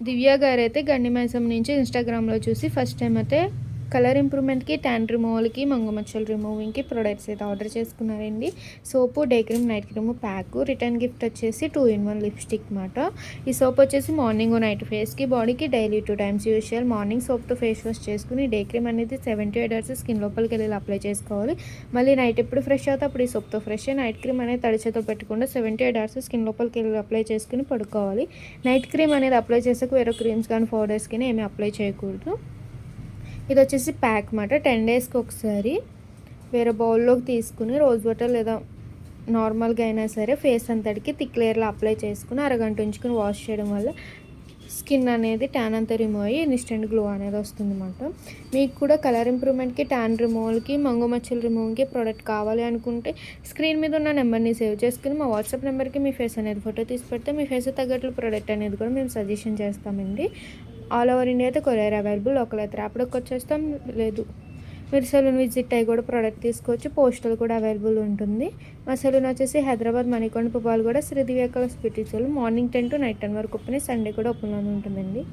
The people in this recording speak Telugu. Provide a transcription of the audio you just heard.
దివ్య గారైతే గండిమైసం నుంచి ఇన్‌స్టాగ్రామ్‌లో చూసి ఫస్ట్ టైమ్ అయితే కలర్ ఇంప్రూవ్‌మెంట్‌కి, ట్యాన్ రిమూవల్‌కి, మంగు మచ్చలు రిమూవింగ్‌కి ప్రొడక్ట్స్ అయితే ఆర్డర్ చేసుకున్నారండి. Soap, day cream, night cream pack. Return gift వచ్చేసి 2 ఇన్ 1 లిప్‌స్టిక్ మాట. ఈ సోప్ వచ్చేసి మార్నింగ్, నైట్ ఫేస్‌కి, బాడీకి డైలీ 2 టైమ్స్ యూజ్ చేయాలి. మార్నింగ్ సోప్‌తో ఫేస్ వాష్ చేసుకుని డే క్రీమ్ అనేది 78 అవర్స్ స్కిన్ లోపలికి వెళ్ళి అప్లై చేసుకోవాలి. మళ్ళీ నైట్ ఎప్పుడు ఫ్రెష్ అవుతే అప్పుడు ఈ సోప్‌తో ఫ్రెష్ అయ్యి నైట్ క్రీమ్ అనేది తడి చేతితో పెట్టకుండా 78 అవర్స్ స్కిన్ లోపలికి వెళ్ళి అప్లై చేసుకుని పడుకోవాలి. నైట్ క్రీమ్ అనేది అప్లై చేసాక వేరే క్రీమ్స్ కానీ పౌడర్స్ కానీ ఏమీ అప్లై చేయకూడదు. ఇది వచ్చేసి ప్యాక్ మాట. 10 డేస్కి ఒకసారి వేరే బౌల్లోకి తీసుకుని రోజ్ వాటర్ లేదా నార్మల్గా అయినా సరే ఫేస్ అంతటికి థిక్ లేయర్లో అప్లై చేసుకుని అరగంట ఉంచుకుని వాష్ చేయడం వల్ల స్కిన్ అనేది ట్యాన్ అంతా రిమూవ్ అయ్యి ఇన్స్టెంట్ గ్లో అనేది వస్తుంది అన్నమాట. మీకు కూడా కలర్ ఇంప్రూవ్మెంట్కి, ట్యాన్ రిమూవల్కి, మంగు మచ్చలు రిమూవ్కి ప్రోడక్ట్ కావాలి అనుకుంటే స్క్రీన్ మీద ఉన్న నెంబర్ని సేవ్ చేసుకుని మా వాట్సాప్ నెంబర్కి మీ ఫేస్ అనేది ఫోటో తీసి పెడితే మీ ఫేస్ తగ్గట్లు ప్రోడక్ట్ అనేది కూడా మేము సజెషన్ చేస్తామండి. ఆల్ ఓవర్ ఇండియా అయితే కొరియర్ అవైలబుల్. లోకల్ అయితే ర్యాపిడోకి వచ్చేస్తాం. లేదు మీరు సెలూన్ విజిట్ అయ్యి కూడా ప్రోడక్ట్ తీసుకోవచ్చు. పోస్టల్ కూడా అవైలబుల్ ఉంటుంది. మా సెలూన్ వచ్చేసి హైదరాబాద్ మణికొండ పువ్వాలు కూడా Shri Divya colours beauty salon. Morning 10 to night 10 వరకు ఓపెన్. సండే కూడా ఓపెన్లోనే ఉంటుందండి.